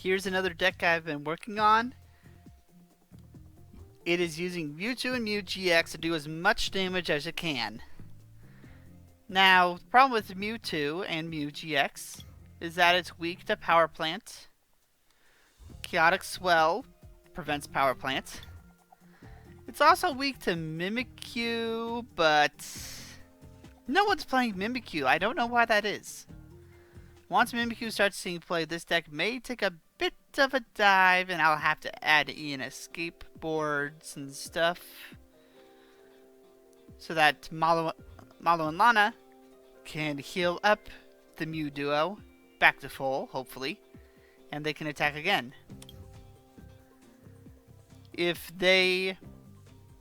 Here's another deck I've been working on. It is using Mewtwo and Mew GX to do as much damage as it can. Now, the problem with Mewtwo and Mew GX is that it's weak to Power Plant. Chaotic Swell prevents Power Plant. It's also weak to Mimikyu, but no one's playing Mimikyu. I don't know why that is. Once Mimikyu starts seeing play, this deck may take a bit of a dive, and I'll have to add in escape boards and stuff so that Malo and Lana can heal up the Mew duo back to full, hopefully, and they can attack again.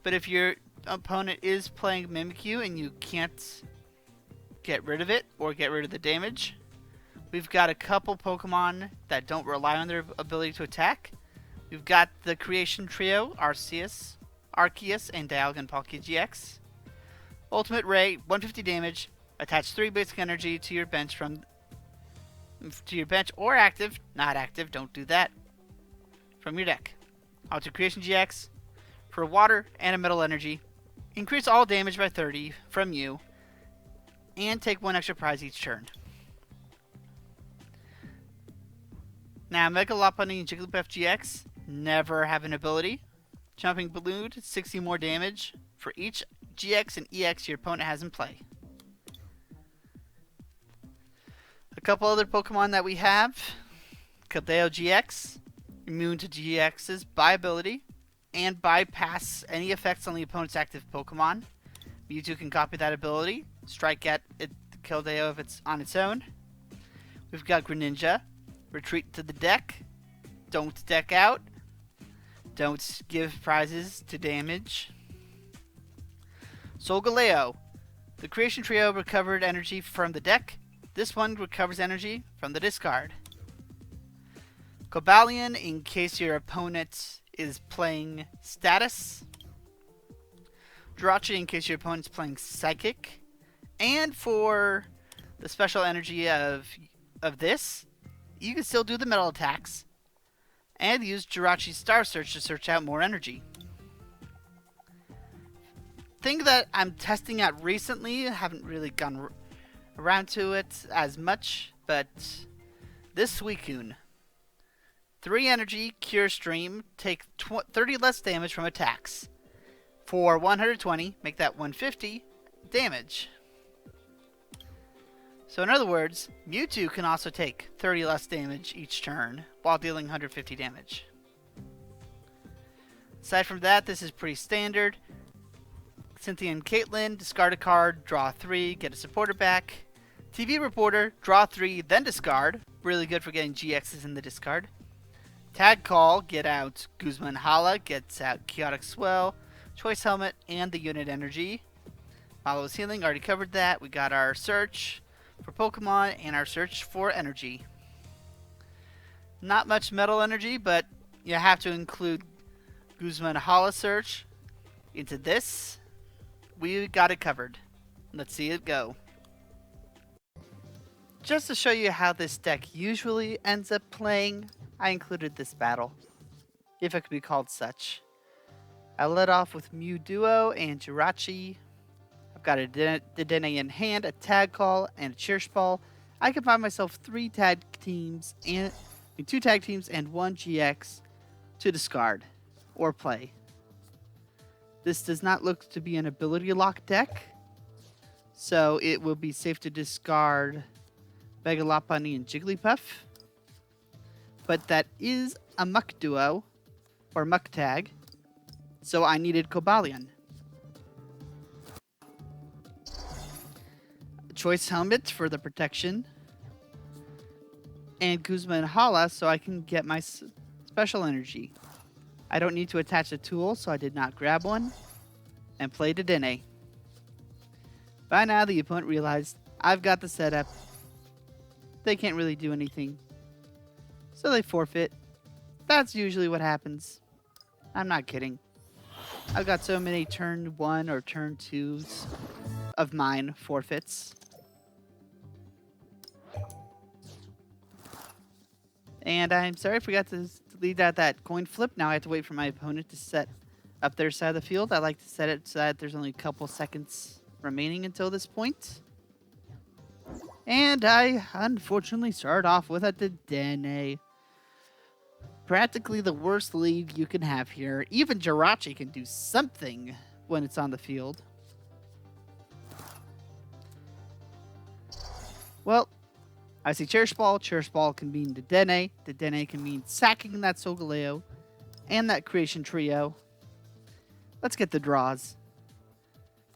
But if your opponent is playing Mimikyu and you can't get rid of it or get rid of the damage, we've got a couple Pokemon that don't rely on their ability to attack. We've got the Creation Trio, Arceus, and Dialga and Palkia GX. Ultimate Ray, 150 damage. Attach 3 basic energy to your bench or active, not active, don't do that, from your deck. Onto Creation GX for water and a metal energy. Increase all damage by 30 from you, and take 1 extra prize each turn. Now, Mega Lopunny and Jigglypuff GX never have an ability. Jumping Balloon, 60 more damage for each GX and EX your opponent has in play. A couple other Pokemon that we have. Keldeo GX, immune to GXs by ability, and bypass any effects on the opponent's active Pokemon. Mewtwo can copy that ability, strike at Keldeo if it's on its own. We've got Greninja, retreat to the deck, don't deck out, don't give prizes to damage. Solgaleo, the Creation Trio recovered energy from the deck. This one recovers energy from the discard. Cobalion, in case your opponent is playing Status. Jirachi, in case your opponent's playing Psychic. And for the special energy of this, you can still do the metal attacks and use Jirachi's Star Search to search out more energy. Thing that I'm testing out recently, I haven't really gone around to it as much, but this Suicune. 3 energy, Cure Stream, take 30 less damage from attacks. For 120, make that 150 damage. So in other words, Mewtwo can also take 30 less damage each turn while dealing 150 damage. Aside from that, this is pretty standard. Cynthia and Caitlyn, discard a card, draw 3, get a supporter back. TV Reporter, draw 3, then discard. Really good for getting GXs in the discard. Tag Call, get out Guzma and Hala, gets out Chaotic Swell, Choice Helmet, and the Unit Energy. Malo's Healing, already covered that. We got our search for Pokemon and our search for energy. Not much metal energy, but you have to include Guzma and Hala search into this. We got it covered. Let's see it go. Just to show you how this deck usually ends up playing, I included this battle, if it could be called such. I led off with Mew Duo and Jirachi. I've got a Dedenne in hand, a Tag Call, and a Cherish Ball. I can find myself 2 tag teams and 1 GX to discard or play. This does not look to be an ability lock deck, so it will be safe to discard Mega Lopunny and Jigglypuff. But that is a Muck Duo, or Muck Tag, so I needed Cobalion. Choice Helmet for the protection, and Guzma and Hala so I can get my special energy. I don't need to attach a tool, so I did not grab one, and played Dedenne. By now, the opponent realized I've got the setup. They can't really do anything, so they forfeit. That's usually what happens. I'm not kidding. I've got so many turn 1 or turn 2s of mine forfeits. And I'm sorry I forgot to lead out that coin flip. Now I have to wait for my opponent to set up their side of the field. I like to set it so that there's only a couple seconds remaining until this point. And I unfortunately start off with a Dedenne. Practically the worst lead you can have here. Even Jirachi can do something when it's on the field. Well, I see Cherish Ball. Cherish Ball can mean Dedenne. Dedenne can mean sacking that Solgaleo and that Creation Trio. Let's get the draws.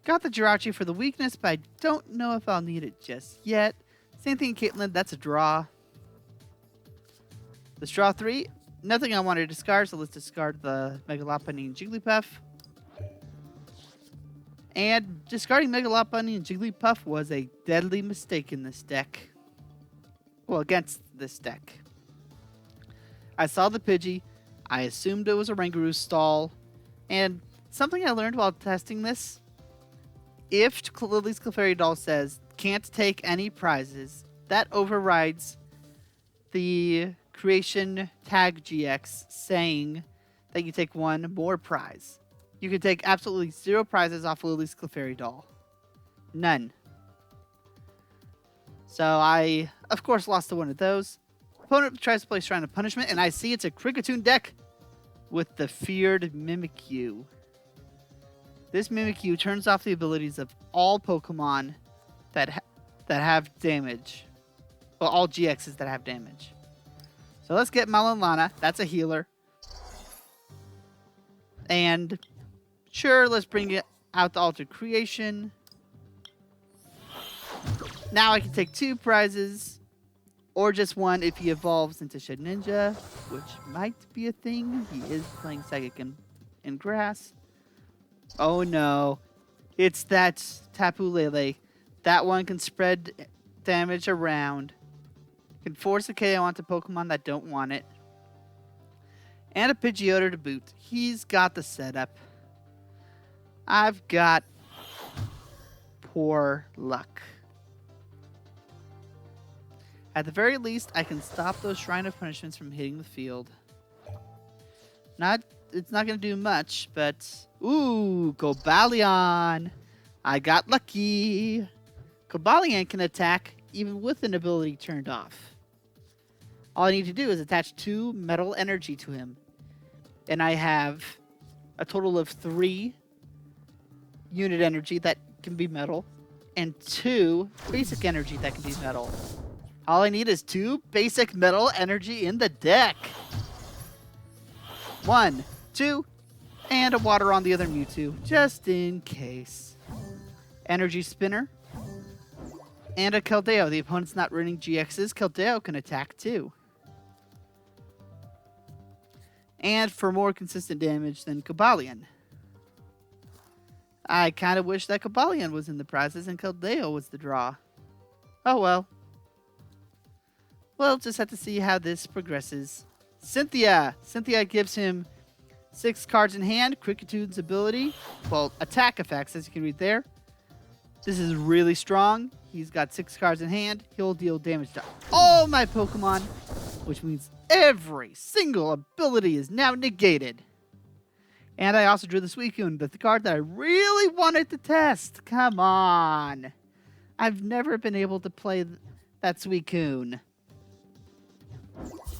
Got the Jirachi for the weakness, but I don't know if I'll need it just yet. Same thing, Caitlyn. That's a draw. Let's draw 3. Nothing I want to discard, so let's discard the Mega Lopunny and Jigglypuff. And discarding Mega Lopunny and Jigglypuff was a deadly mistake in this deck. Well, against this deck. I saw the Pidgey. I assumed it was a Rangaroo stall. And something I learned while testing this, if Lily's Clefairy Doll says, can't take any prizes, that overrides the Creation Tag GX saying that you take one more prize. You can take absolutely 0 prizes off Lily's Clefairy Doll. None. So I, of course, lost to one of those. Opponent tries to play Shrine of Punishment, and I see it's a Kricketune deck with the feared Mimikyu. This Mimikyu turns off the abilities of all Pokemon that have damage. Well, all GXs that have damage. So let's get Malon-Lana. That's a healer. And sure, let's bring it out the Altered Creation. Now I can take 2 prizes. Or just 1 if he evolves into Shedinja, which might be a thing. He is playing Psychic in Grass. Oh no. It's that Tapu Lele. That one can spread damage around. Can force a KO onto Pokemon that don't want it. And a Pidgeotto to boot. He's got the setup. I've got poor luck. At the very least, I can stop those Shrine of Punishments from hitting the field. It's not going to do much, but... Ooh, Cobalion! I got lucky! Cobalion can attack even with an ability turned off. All I need to do is attach 2 Metal Energy to him. And I have a total of 3 Unit Energy that can be Metal. And 2 Basic Energy that can be Metal. All I need is 2 basic Metal Energy in the deck. 1, 2, and a water on the other Mewtwo, just in case. Energy Spinner. And a Keldeo. The opponent's not running GXs. Keldeo can attack too. And for more consistent damage than Cobalion. I kind of wish that Cobalion was in the prizes and Keldeo was the draw. Oh well. We'll just have to see how this progresses. Cynthia! Cynthia gives him 6 cards in hand. Kricketoone's ability. Well, attack effects, as you can read there. This is really strong. He's got 6 cards in hand. He'll deal damage to all my Pokemon, which means every single ability is now negated. And I also drew the Suicune, the card that I really wanted to test. Come on. I've never been able to play that Suicune.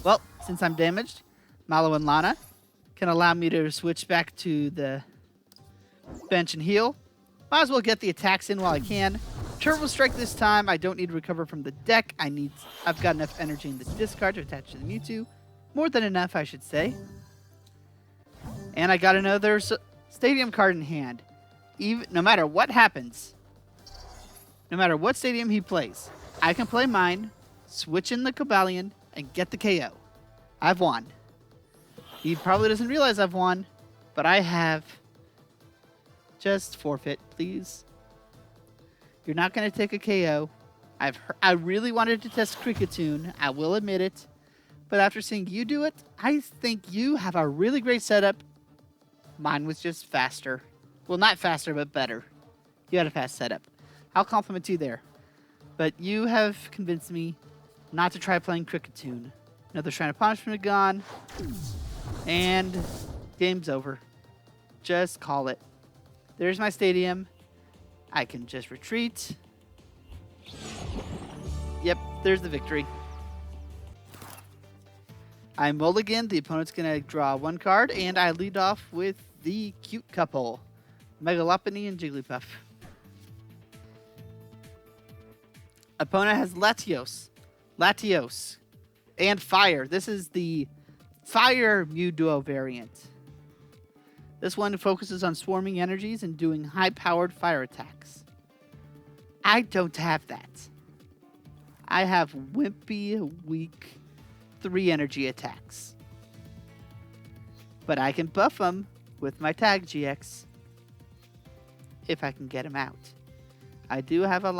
Well, since I'm damaged, Malo and Lana can allow me to switch back to the bench and heal. Might as well get the attacks in while I can. Turbo Strike this time. I don't need to recover from the deck. I've got enough energy in the discard to attach to the Mewtwo. More than enough, I should say. And I got another stadium card in hand. No matter what happens, no matter what stadium he plays, I can play mine, switch in the Cobalion, and get the KO. I've won. He probably doesn't realize I've won, but I have. Just forfeit, please. You're not going to take a KO. I really wanted to test Kricketune, I will admit it. But after seeing you do it, I think you have a really great setup. Mine was just faster. Well, not faster, but better. You had a fast setup. I'll compliment you there. But you have convinced me not to try playing Kricketune. Another Shrine of Punishment gone. And game's over. Just call it. There's my stadium. I can just retreat. Yep, there's the victory. I mulligan. The opponent's going to draw one card, and I lead off with the cute couple, Megalopony and Jigglypuff. Opponent has Latios, and Fire. This is the Fire Mew Duo variant. This one focuses on swarming energies and doing high-powered fire attacks. I don't have that. I have wimpy, weak 3 energy attacks. But I can buff them with my Tag GX if I can get them out. I do have a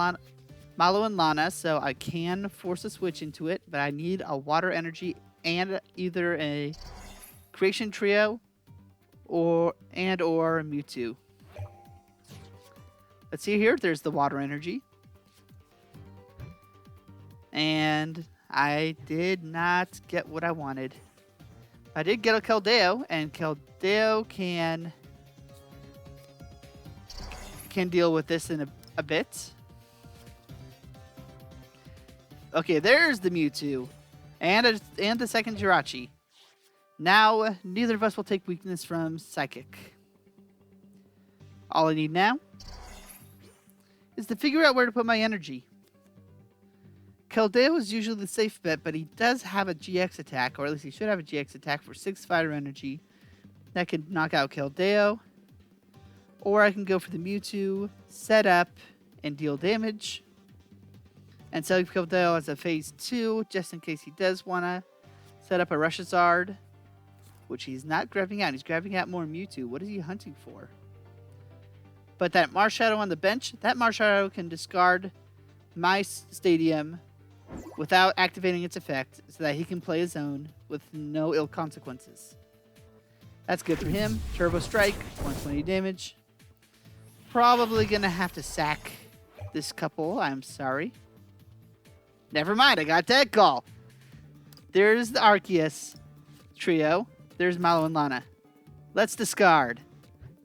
Malo and Lana, so I can force a switch into it, but I need a water energy and either a Creation Trio or Mewtwo. Let's see here. There's the water energy. And I did not get what I wanted. I did get a Keldeo, and Keldeo can deal with this in a bit. Okay, there's the Mewtwo. And the second Jirachi. Now, neither of us will take weakness from Psychic. All I need now is to figure out where to put my energy. Keldeo is usually the safe bet, but he does have a GX attack, or at least he should have a GX attack for 6 fire energy. That can knock out Keldeo. Or I can go for the Mewtwo, set up, and deal damage. And sell Keldeo as a phase 2, just in case he does want to set up a Rushazard, which he's not grabbing out. He's grabbing out more Mewtwo. What is he hunting for? But that Marshadow on the bench, that Marshadow can discard my Stadium without activating its effect so that he can play his own with no ill consequences. That's good for him. Turbo Strike, 120 damage. Probably going to have to sack this couple. I'm sorry. Never mind, I got that call. There's the Arceus trio. There's Malo and Lana. Let's discard.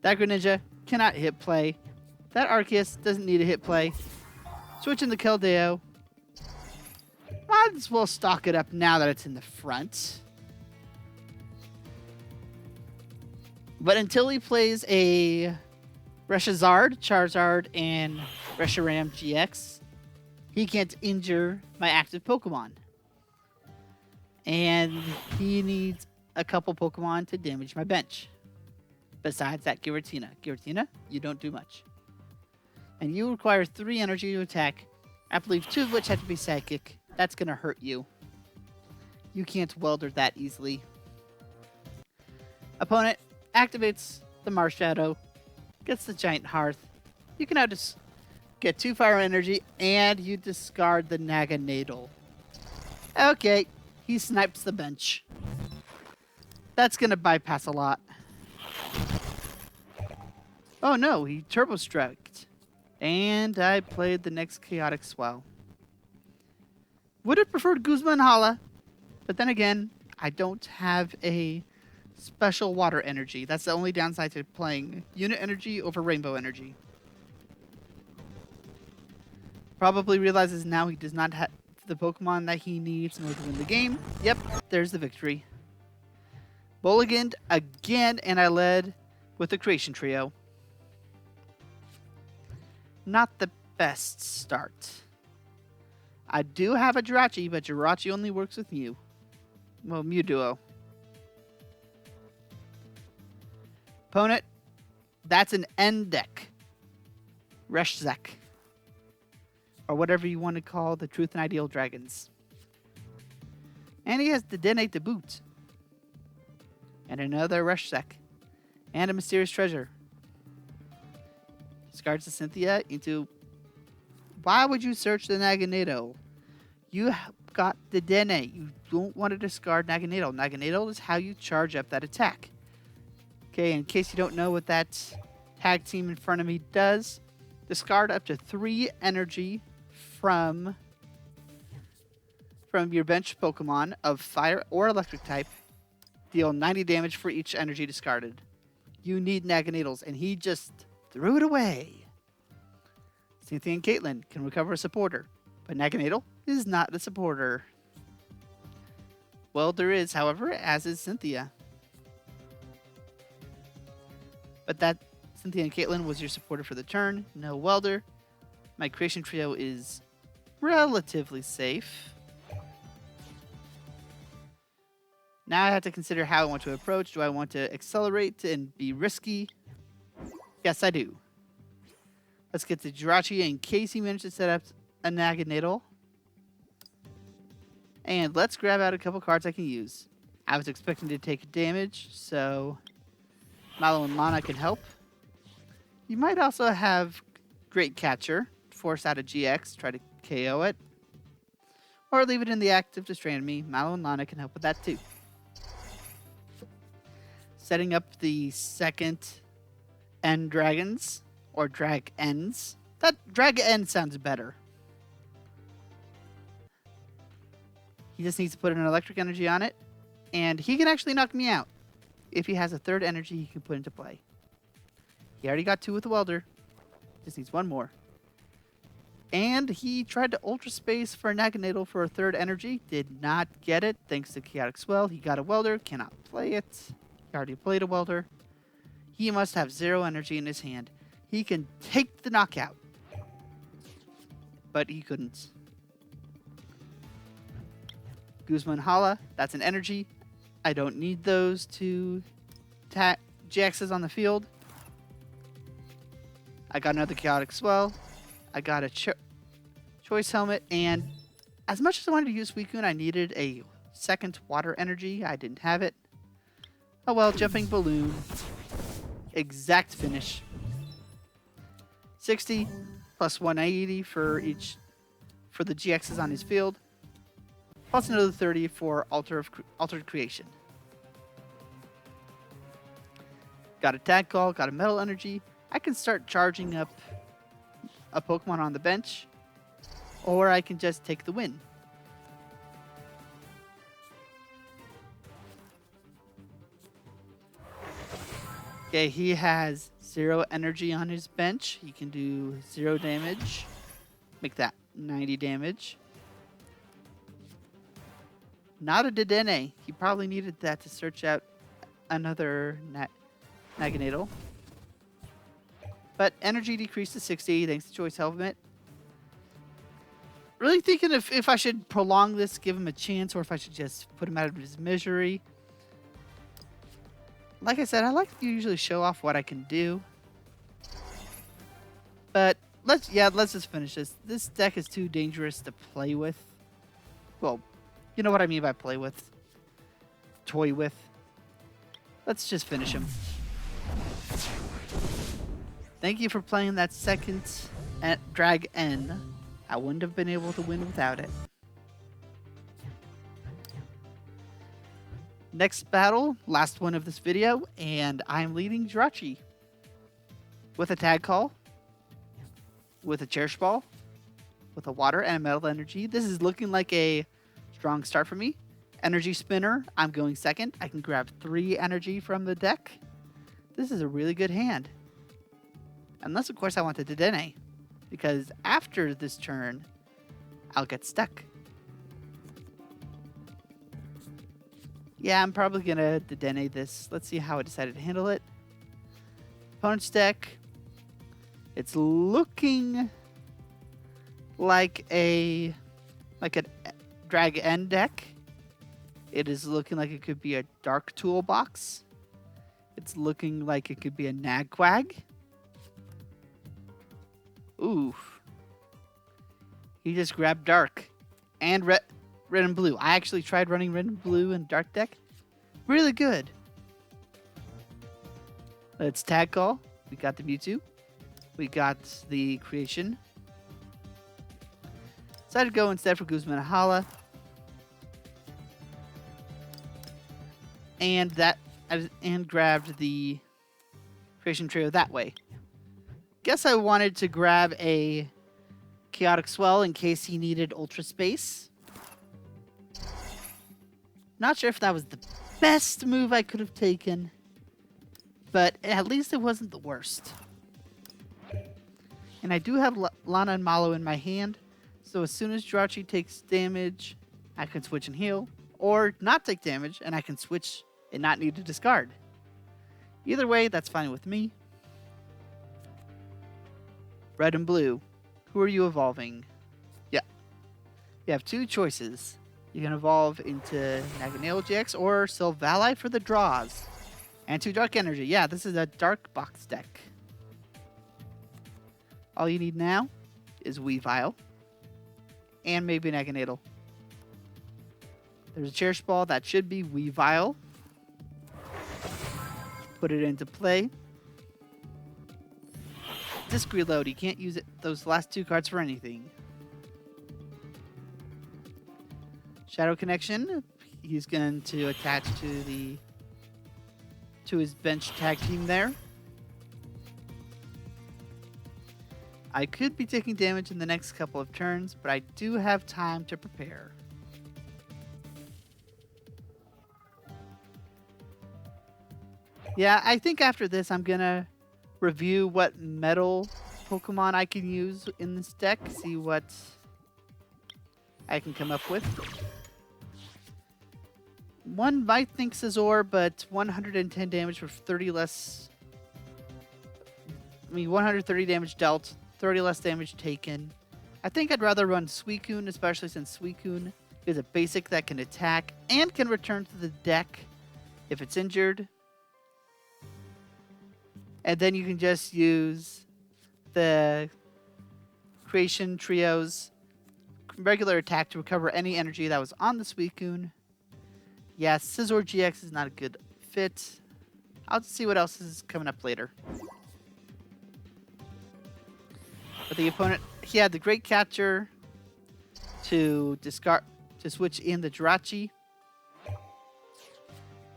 That Greninja cannot hit play. That Arceus doesn't need a hit play. Switching the Keldeo. Might as well stock it up now that it's in the front. But until he plays a Reshazard, Charizard, and Reshiram GX, he can't injure my active Pokemon. And he needs a couple Pokemon to damage my bench. Besides that Giratina. Giratina, you don't do much. And you require 3 energy to attack. I believe 2 of which have to be Psychic. That's going to hurt you. You can't welder that easily. Opponent activates the Marshadow. Gets the Giant Hearth. You can now just get 2 fire energy and you discard the Naganadel. Okay, he snipes the bench. That's going to bypass a lot. Oh no, he Turbo Striked. And I played the next Chaotic Swell. Would have preferred Guzma and Hala, but then again, I don't have a special water energy. That's the only downside to playing unit energy over rainbow energy. Probably realizes now he does not have the Pokemon that he needs in order to win the game. Yep, there's the victory. Mulliganed again, and I led with the Creation Trio. Not the best start. I do have a Jirachi, but Jirachi only works with Mew. Well, Mew Duo. Opponent, that's an end deck. Reshzek. Or whatever you want to call the Truth and Ideal Dragons. And he has the Dedenne to boot. And another Reshzek. And a Mysterious Treasure. Discards the Cynthia into... Why would you search the Naganadel? You got the Dedenne. You don't want to discard Naganadel. Naganadel is how you charge up that attack. Okay, in case you don't know what that tag team in front of me does, discard up to 3 energy from from your bench Pokemon of fire or electric type. Deal 90 damage for each energy discarded. You need Naganadels, and he just threw it away. Cynthia and Caitlin can recover a supporter, but Naganadel is not the supporter. Welder is, however, as is Cynthia. But that Cynthia and Caitlin was your supporter for the turn. No Welder. My creation trio is relatively safe. Now I have to consider how I want to approach. Do I want to accelerate and be risky? Yes, I do. Let's get to Jirachi in case he managed to set up a Naganadel. And let's grab out a couple cards I can use. I was expecting to take damage, so Mallow and Lana can help. You might also have Great Catcher, force out a GX, try to KO it. Or leave it in the active to strand me. Mallow and Lana can help with that too. Setting up the second End Dragons, or Drag Ends. That Drag End sounds better. He just needs to put an electric energy on it, and he can actually knock me out. If he has a third energy, he can put into play. He already got 2 with the Welder. Just needs 1 more. And he tried to Ultra Space for Naganadel for a third energy. Did not get it, thanks to Chaotic Swell. He got a Welder, cannot play it. He already played a Welder. He must have 0 energy in his hand. He can take the knockout. But he couldn't. Guzma and Hala, that's an energy. I don't need those to GXs on the field. I got another Chaotic Swell. I got a Choice Helmet. And as much as I wanted to use Suicune, I needed a second Water Energy. I didn't have it. Oh well, Jumping Balloon. Exact finish. 60 plus 180 for the GXs on his field. Plus another 30 for Altered Creation. Got a Tag Call, got a Metal Energy. I can start charging up a Pokemon on the bench, or I can just take the win. Okay, he has 0 energy on his bench. He can do 0 damage. Make that 90 damage. Not a Dedenne. He probably needed that to search out another Naganadel. But energy decreased to 60 thanks to Choice Helmet. Really thinking if I should prolong this, give him a chance, or if I should just put him out of his misery. Like I said, I like to usually show off what I can do. But let's just finish this. This deck is too dangerous to play with. Well, you know what I mean by play with. Toy with. Let's just finish him. Thank you for playing that second Drag N. I wouldn't have been able to win without it. Next battle, last one of this video, and I'm leading Jirachi. With a Tag Call. With a Cherish Ball. With a Water and a Metal Energy. This is looking like a strong start for me. Energy Spinner, I'm going second. I can grab 3 energy from the deck. This is a really good hand. Unless, of course, I want the Dedenne. Because after this turn, I'll get stuck. Yeah, I'm probably going to Dedenne this. Let's see how I decided to handle it. Opponent's deck. It's looking like a Drag N deck. It is looking like it could be a Dark Toolbox. It's looking like it could be a Nagquag. Oof. He just grabbed Dark. And red and blue. I actually tried running red and blue in Dark deck. Really good. Let's Tag Call. We got the Mewtwo. We got the Creation. Decided to go instead for Guzma and Hala. And grabbed the Creation Trio that way. Guess I wanted to grab a Chaotic Swell in case he needed Ultra Space. Not sure if that was the best move I could have taken, but at least it wasn't the worst. And I do have Lana and Malo in my hand, so as soon as Jirachi takes damage, I can switch and heal, or not take damage, and I can switch and not need to discard. Either way, that's fine with me. Red and blue, who are you evolving? Yeah, you have two choices. You can evolve into Naganale GX or Sylvali for the draws. And 2 Dark Energy. Yeah, this is a Dark Box deck. All you need now is Weavile and maybe Naganadel. There's a Cherish Ball that should be Weavile. Put it into play. Disc Reload, you can't use those last 2 cards for anything. Shadow Connection, he's going to attach to his bench tag team there. I could be taking damage in the next couple of turns, but I do have time to prepare. Yeah, I think after this I'm gonna review what metal Pokemon I can use in this deck, see what I can come up with. One might think Scizor, but 110 damage for 30 less... 130 damage dealt, 30 less damage taken. I think I'd rather run Suicune, especially since Suicune is a basic that can attack and can return to the deck if it's injured. And then you can just use the Creation Trio's regular attack to recover any energy that was on the Suicune. Yeah, Scizor GX is not a good fit. I'll see what else is coming up later. But the opponent, he had the Great Catcher to switch in the Jirachi.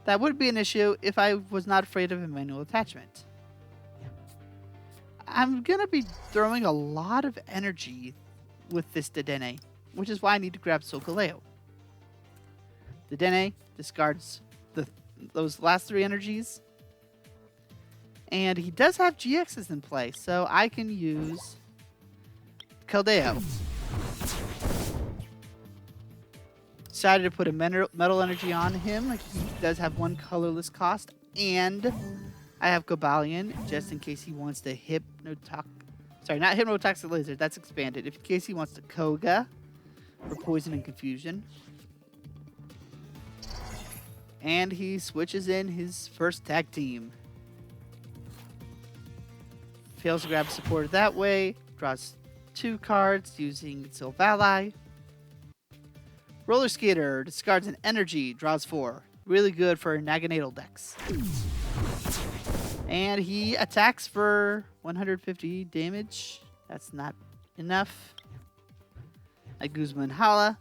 That would be an issue if I was not afraid of a manual attachment. I'm going to be throwing a lot of energy with this Dedenne, which is why I need to grab Solgaleo. Dedenne discards those last 3 energies. And he does have GXs in play, so I can use Keldeo. Decided to put a metal energy on him. He does have 1 colorless cost, and I have Cobalion just in case he wants to Sorry, not Hypnotoxic Laser. That's expanded. In case he wants to Koga for Poison and Confusion. And he switches in his first tag team. Fails to grab support that way. Draws 2 cards using Sylvali. Roller Skater discards an energy. Draws 4. Really good for Naganadel decks. And he attacks for 150 damage. That's not enough. I Guzman Hala.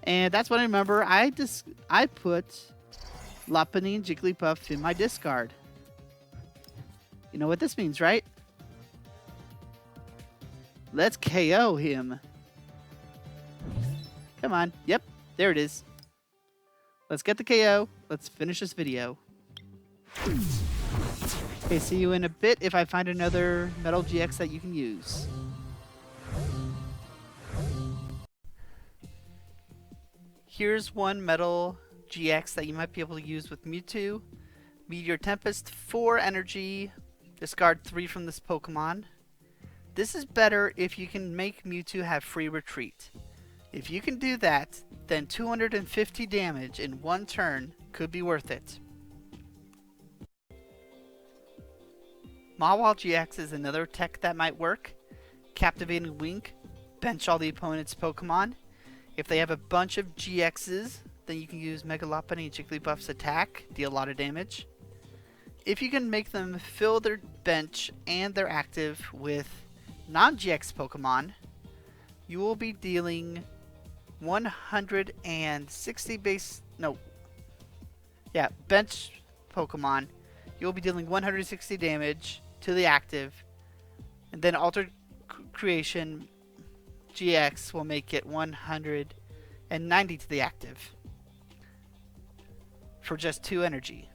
And that's what I remember. I put Lopunny and Jigglypuff in my discard. You know what this means, right? Let's KO him. Come on. Yep, there it is. Let's get the KO. Let's finish this video. Okay, see you in a bit if I find another Metal GX that you can use. Here's one Metal GX that you might be able to use with Mewtwo. Meteor Tempest, 4 energy. Discard 3 from this Pokemon. This is better if you can make Mewtwo have free retreat. If you can do that, then 250 damage in 1 turn could be worth it. Mawile GX is another tech that might work. Captivating Wink, bench all the opponent's Pokemon. If they have a bunch of GXs, then you can use Mega Lopunny and Jigglypuff's attack, deal a lot of damage. If you can make them fill their bench and their active with non-GX Pokemon, you will be dealing 160 bench Pokemon. You'll be dealing 160 damage to the active, and then Altered Creation GX will make it 180 and 90 to the active for just 2 energy.